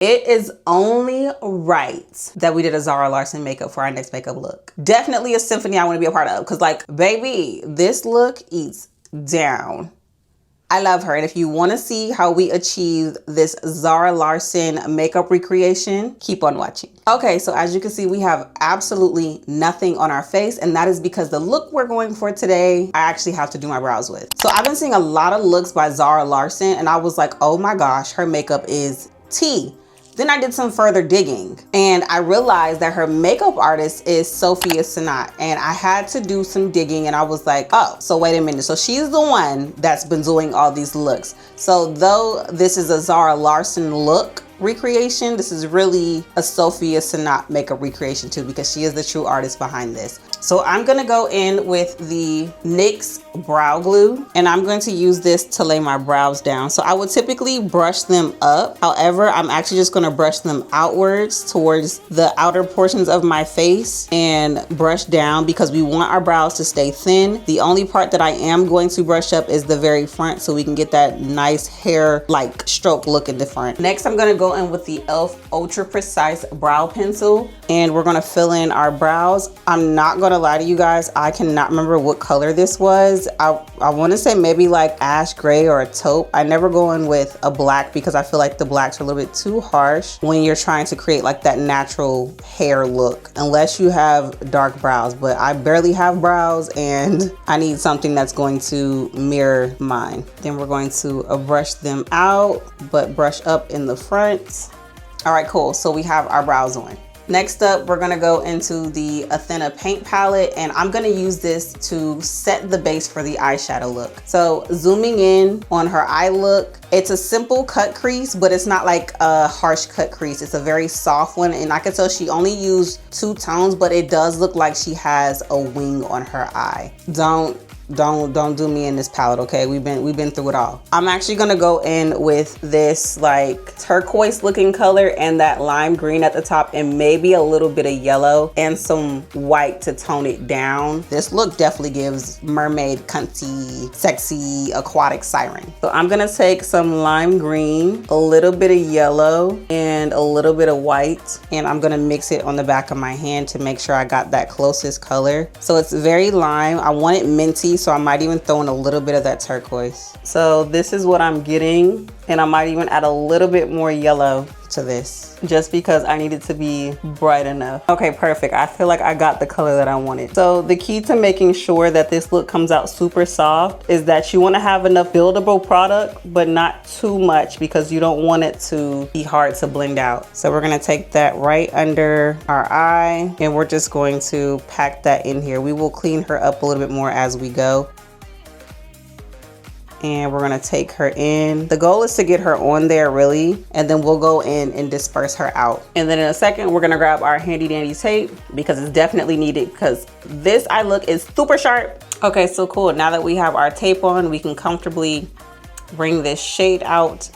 It is only right that we did a Zara Larsson makeup for our next makeup look. Definitely a symphony I want to be a part of, because like, baby, this look eats down. I love her. And if you want to see how we achieved this Zara Larsson makeup recreation, keep on watching. Okay, so as you can see, we have absolutely nothing on our face, and that is because the look we're going for today, I actually have to do my brows with. So I've been seeing a lot of looks by Zara Larsson, and I was like, oh my gosh, her makeup is tea. Then I did some further digging and I realized that her makeup artist is Sophia Sanat, and I had to do some digging and I was like, oh, so wait a minute. So she's the one that's been doing all these looks. So though this is a Zara Larsson look recreation, this is really a Sophia Sanat makeup recreation too, because she is the true artist behind this. So I'm gonna go in with the NYX brow glue, and I'm going to use this to lay my brows down. So I would typically brush them up. However, I'm actually just gonna brush them outwards towards the outer portions of my face and brush down, because we want our brows to stay thin. The only part that I am going to brush up is the very front, so we can get that nice hair like stroke look in the front. Next, I'm gonna go in with the e.l.f. Ultra Precise Brow Pencil, and we're gonna fill in our brows. I'm not gonna lie to you guys, I cannot remember what color this was. I want to say maybe like ash gray or a taupe. I never go in with a black because I feel like the blacks are a little bit too harsh when you're trying to create like that natural hair look, unless you have dark brows. But I barely have brows and I need something that's going to mirror mine. Then we're going to brush them out, but brush up in the front. All right, cool. So we have our brows on. Next up, we're gonna go into the Athena paint palette, and I'm gonna use this to set the base for the eyeshadow look. So zooming in on her eye look, it's a simple cut crease, but it's not like a harsh cut crease. It's a very soft one, and I can tell she only used 2 tones, but it does look like she has a wing on her eye. Don't do me in this palette, okay? We've been through it all. I'm actually gonna go in with this like turquoise looking color and that lime green at the top, and maybe a little bit of yellow and some white to tone it down. This look definitely gives mermaid, cunty, sexy, aquatic siren. So I'm gonna take some lime green, a little bit of yellow, and a little bit of white, and I'm gonna mix it on the back of my hand to make sure I got that closest color. So it's very lime. I want it minty, so I might even throw in a little bit of that turquoise. So this is what I'm getting, and I might even add a little bit more yellow to this just because I need it to be bright enough. Okay, perfect. I feel like I got the color that I wanted. So the key to making sure that this look comes out super soft is that you want to have enough buildable product, but not too much, because you don't want it to be hard to blend out. So we're gonna take that right under our eye, and we're just going to pack that in here. We will clean her up a little bit more as we go. And we're gonna take her in. The goal is to get her on there really, and then we'll go in and disperse her out. And then in a second, we're gonna grab our handy dandy tape, because it's definitely needed, because this eye look is super sharp. Okay, so cool. Now that we have our tape on, we can comfortably bring this shade out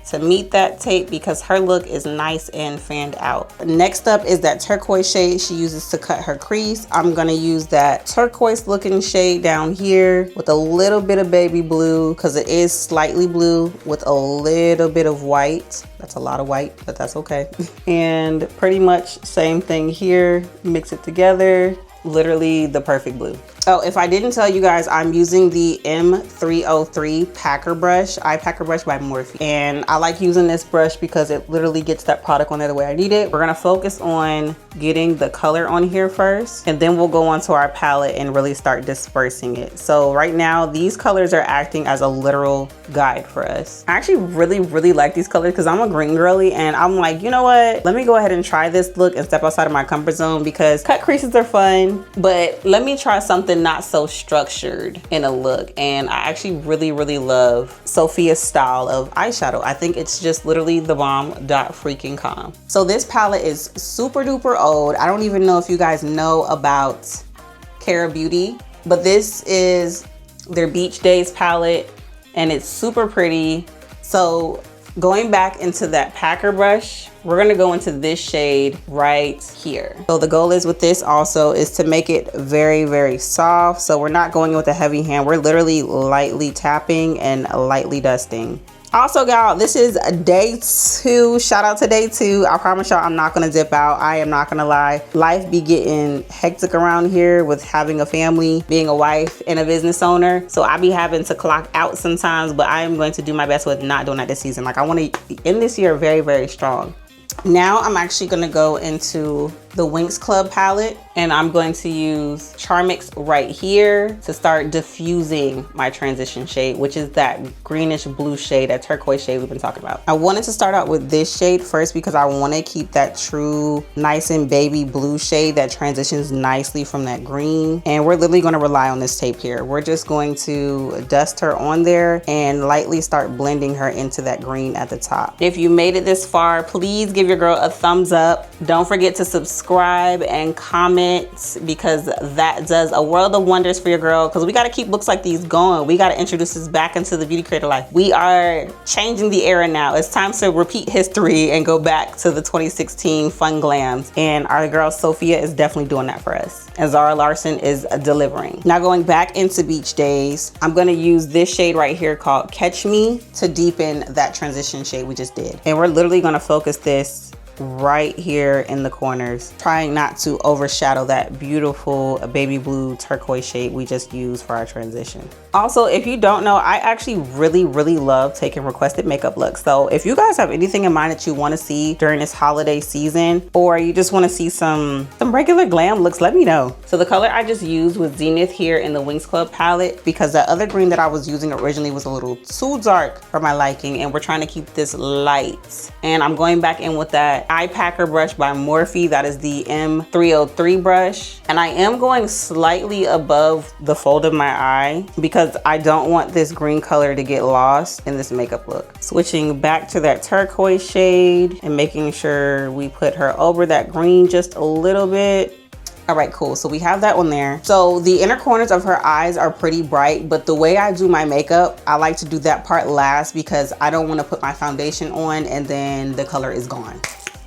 to meet that tape, because her look is nice and fanned out. Next up is that turquoise shade she uses to cut her crease. I'm gonna use that turquoise looking shade down here with a little bit of baby blue, because it is slightly blue, with a little bit of white. That's a lot of white, but that's okay. And pretty much same thing here. Mix it together. Literally the perfect blue. Oh, if I didn't tell you guys, I'm using the M303 packer brush, eye packer brush by Morphe. And I like using this brush because it literally gets that product on there the way I need it. We're gonna focus on getting the color on here first, and then we'll go onto our palette and really start dispersing it. So right now, these colors are acting as a literal guide for us. I actually really like these colors because I'm a green girly, and I'm like, you know what? Let me go ahead and try this look and step outside of my comfort zone, because cut creases are fun, but let me try something not so structured in a look. And I actually really love Sophia's style of eyeshadow. I think it's just literally the bomb.freaking.com. So this palette is super duper old. I don't even know if you guys know about Cara Beauty, but this is their Beach Days palette, and it's super pretty. So going back into that packer brush, we're gonna go into this shade right here. So the goal is with this also is to make it very soft. So we're not going with a heavy hand. We're literally lightly tapping and lightly dusting. Also, y'all, this is day 2. Shout out to day 2. I promise y'all I'm not gonna dip out. I am not gonna lie. Life be getting hectic around here with having a family, being a wife, and a business owner. So I be having to clock out sometimes, but I am going to do my best with not doing that this season. Like, I want to end this year very, very strong. Now I'm actually gonna go into the Winx Club palette, and I'm going to use Charmix right here to start diffusing my transition shade, which is that greenish blue shade, that turquoise shade we've been talking about. I wanted to start out with this shade first because I want to keep that true nice and baby blue shade that transitions nicely from that green. And we're literally going to rely on this tape here. We're just going to dust her on there and lightly start blending her into that green at the top. If you made it this far, please give your girl a thumbs up. Don't forget to subscribe and comment, because that does a world of wonders for your girl, because we got to keep looks like these going. We got to introduce this back into the beauty creator life. We are changing the era now. It's time to repeat history and go back to the 2016 fun glams, and our girl Sophia is definitely doing that for us, and Zara Larsson is delivering. Now, going back into Beach Days, I'm going to use this shade right here called Catch Me to deepen that transition shade we just did, and we're literally going to focus this right here in the corners, trying not to overshadow that beautiful baby blue turquoise shade we just used for our transition. Also, if you don't know, I actually really love taking requested makeup looks. So if you guys have anything in mind that you want to see during this holiday season, or you just want to see some regular glam looks, let me know. So the color I just used was Zenith here in the Winx Club palette, because the other green that I was using originally was a little too dark for my liking, and we're trying to keep this light. And I'm going back in with that eye packer brush by Morphe. That is the M303 brush, and I am going slightly above the fold of my eye because I don't want this green color to get lost in this makeup look. Switching back to that turquoise shade and making sure we put her over that green just a little bit. All right, cool. So we have that one there. So the inner corners of her eyes are pretty bright, but the way I do my makeup, I like to do that part last because I don't want to put my foundation on and then the color is gone.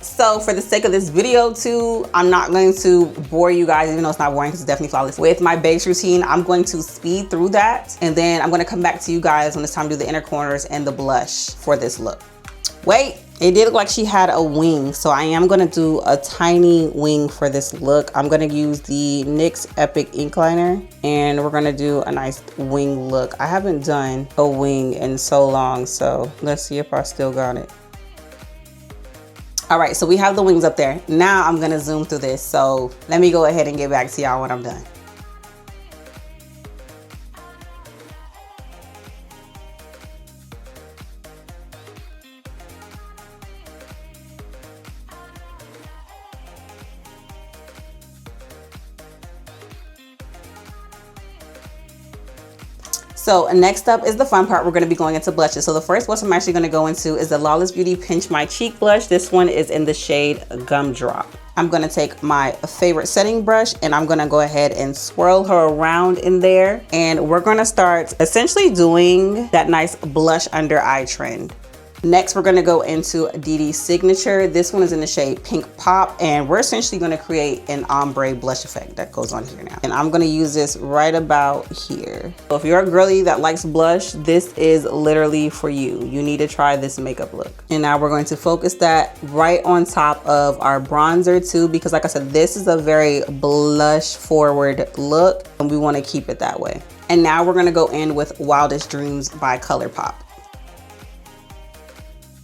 So for the sake of this video too, I'm not going to bore you guys, even though it's not boring because it's definitely flawless. With my base routine, I'm going to speed through that, and then I'm going to come back to you guys when it's time to do the inner corners and the blush for this look. Wait, it did look like she had a wing, so I am going to do a tiny wing for this look. I'm going to use the NYX Epic Ink Liner, and we're going to do a nice wing look. I haven't done a wing in so long, so let's see if I still got it. All right, so we have the wings up there. Now I'm gonna zoom through this. So let me go ahead and get back to y'all when I'm done. So next up is the fun part. We're going to be going into blushes. So the first blush I'm actually going to go into is the Lawless Beauty Pinch My Cheek blush. This one is in the shade Gumdrop. I'm going to take my favorite setting brush and I'm going to go ahead and swirl her around in there. And we're going to start essentially doing that nice blush under eye trend. Next, we're gonna go into DD Signature. This one is in the shade Pink Pop, and we're essentially gonna create an ombre blush effect that goes on here now. And I'm gonna use this right about here. So if you're a girly that likes blush, this is literally for you. You need to try this makeup look. And now we're going to focus that right on top of our bronzer too, because like I said, this is a very blush forward look, and we wanna keep it that way. And now we're gonna go in with Wildest Dreams by ColourPop.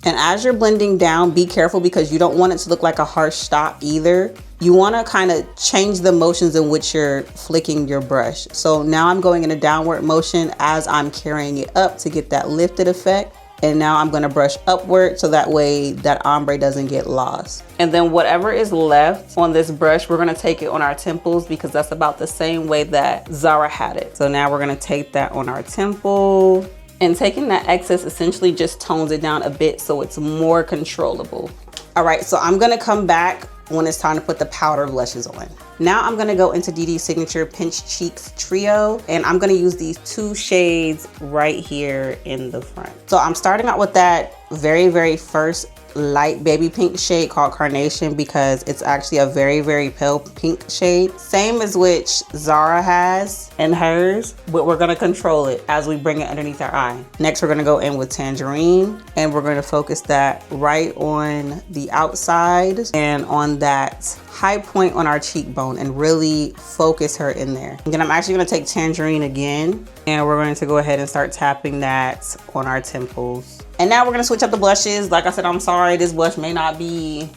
And as you're blending down, be careful because you don't want it to look like a harsh stop either. You want to kind of change the motions in which you're flicking your brush. So now I'm going in a downward motion as I'm carrying it up to get that lifted effect. And now I'm going to brush upward so that way that ombre doesn't get lost. And then whatever is left on this brush, we're going to take it on our temples because that's about the same way that Zara had it. So now we're going to take that on our temple. And taking that excess essentially just tones it down a bit so it's more controllable. All right, so I'm gonna come back when it's time to put the powder blushes on. Now I'm gonna go into DD Signature Pinch Cheeks Trio, and I'm gonna use these two shades right here in the front. So I'm starting out with that very first light baby pink shade called Carnation because it's actually a very, very pale pink shade. Same as which Zara has in hers, but we're gonna control it as we bring it underneath our eye. Next, we're gonna go in with Tangerine, and we're gonna focus that right on the outside and on that high point on our cheekbone and really focus her in there. And then I'm actually gonna take Tangerine again, and we're going to go ahead and start tapping that on our temples. And now we're gonna switch up the blushes. Like I said, I'm sorry, this blush may not be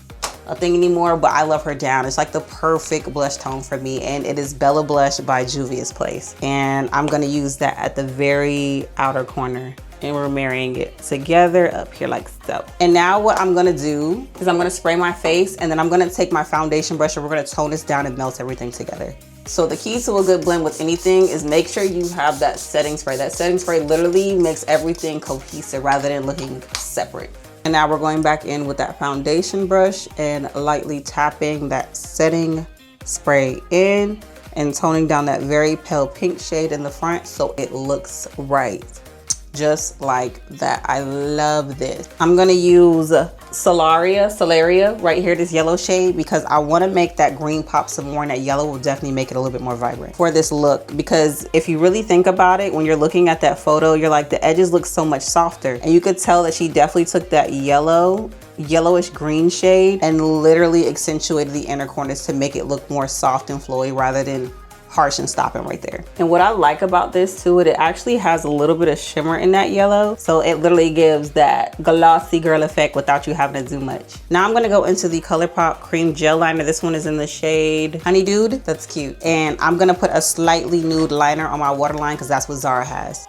a thing anymore, but I love her down. It's like the perfect blush tone for me, and it is Bella Blush by Juvia's Place. And I'm gonna use that at the very outer corner, and we're marrying it together up here like so. And now what I'm gonna do is I'm gonna spray my face, and then I'm gonna take my foundation brush and we're gonna tone this down and melt everything together. So the key to a good blend with anything is make sure you have that setting spray. That setting spray literally makes everything cohesive rather than looking separate. And now we're going back in with that foundation brush and lightly tapping that setting spray in and toning down that very pale pink shade in the front so it looks right. Just like that. I love this. I'm gonna use Solaria right here, this yellow shade, because I want to make that green pop some more, and that yellow will definitely make it a little bit more vibrant for this look. Because if you really think about it, when you're looking at that photo, you're like, the edges look so much softer, and you could tell that she definitely took that yellowish green shade and literally accentuated the inner corners to make it look more soft and flowy rather than harsh and stopping right there. And what I like about this too, it actually has a little bit of shimmer in that yellow, so it literally gives that glossy girl effect without you having to do much. Now I'm gonna go into the ColourPop cream gel liner. This one is in the shade Honey Dude. That's cute. And I'm gonna put a slightly nude liner on my waterline because that's what Zara has.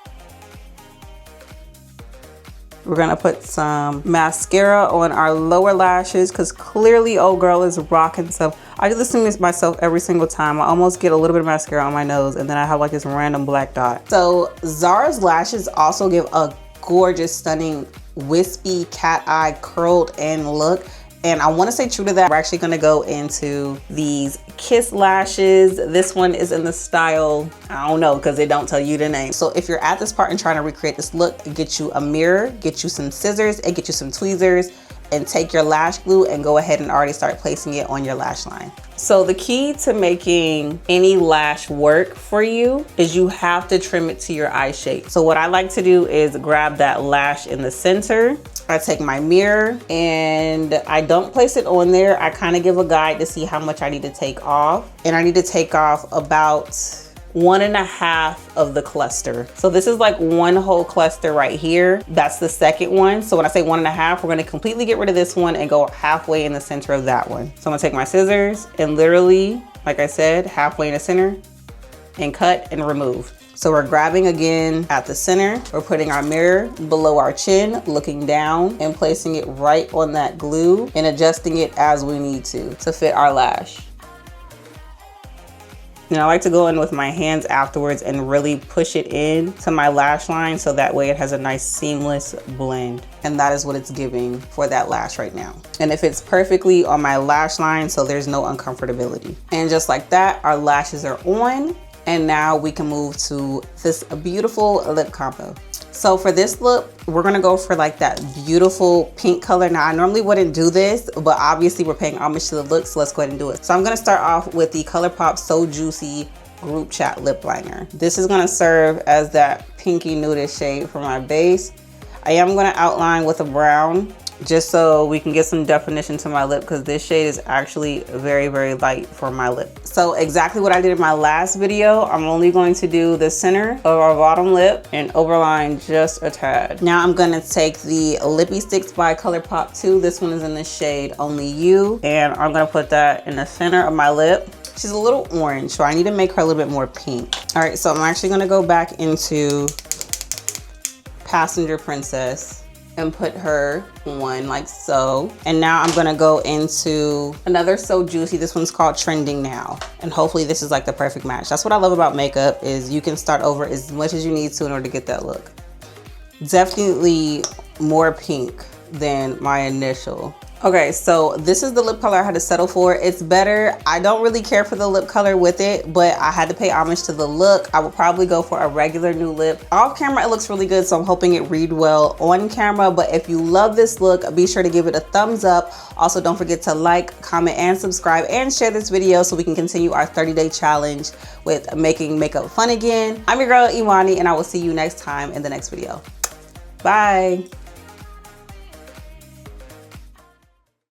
We're gonna put some mascara on our lower lashes because clearly old girl is rocking some. I do this to myself every single time. I almost get a little bit of mascara on my nose and then I have like this random black dot. So Zara's lashes also give a gorgeous, stunning, wispy cat eye curled in look. And I want to say true to that, we're actually going to go into these Kiss lashes. This one is in the style, I don't know, because they don't tell you the name. So if you're at this part and trying to recreate this look, get you a mirror, get you some scissors, and get you some tweezers, and take your lash glue and go ahead and already start placing it on your lash line. So the key to making any lash work for you is you have to trim it to your eye shape. So what I like to do is grab that lash in the center. I take my mirror and I don't place it on there. I kind of give a guide to see how much I need to take off. And I need to take off about 1.5 of the cluster. So this is like one whole cluster right here. That's the second one. So when I say 1.5, we're gonna completely get rid of this one and go halfway in the center of that one. So I'm gonna take my scissors and literally, like I said, halfway in the center and cut and remove. So we're grabbing again at the center. We're putting our mirror below our chin, looking down and placing it right on that glue and adjusting it as we need to fit our lash. And I like to go in with my hands afterwards and really push it in to my lash line so that way it has a nice seamless blend. And that is what it's giving for that lash right now. And it fits perfectly on my lash line so there's no uncomfortability. And just like that, our lashes are on. And now we can move to this beautiful lip combo. So for this look, we're gonna go for like that beautiful pink color. Now I normally wouldn't do this, but obviously we're paying homage to the look, so let's go ahead and do it. So I'm gonna start off with the ColourPop So Juicy Group Chat Lip Liner. This is gonna serve as that pinky nudish shade for my base. I am gonna outline with a brown, just so we can get some definition to my lip, because this shade is actually very, very light for my lip. So exactly what I did in my last video, I'm only going to do the center of our bottom lip and overline just a tad. Now I'm gonna take the Lippy Sticks by ColourPop 2. This one is in the shade Only You. And I'm gonna put that in the center of my lip. She's a little orange, so I need to make her a little bit more pink. All right, so I'm actually gonna go back into Passenger Princess and put her on like so. And now I'm gonna go into another So Juicy. This one's called Trending Now. And hopefully this is like the perfect match. That's what I love about makeup, is you can start over as much as you need to in order to get that look. Definitely more pink than my initial Okay, so this is the lip color I had to settle for. It's better. I don't really care for the lip color with it, but I had to pay homage to the look. I would probably go for a regular nude lip. Off camera, it looks really good, so I'm hoping it read well on camera. But if you love this look, be sure to give it a thumbs up. Also, don't forget to like, comment, and subscribe, and share this video so we can continue our 30-day challenge with making makeup fun again. I'm your girl, Imani, and I will see you next time in the next video. Bye.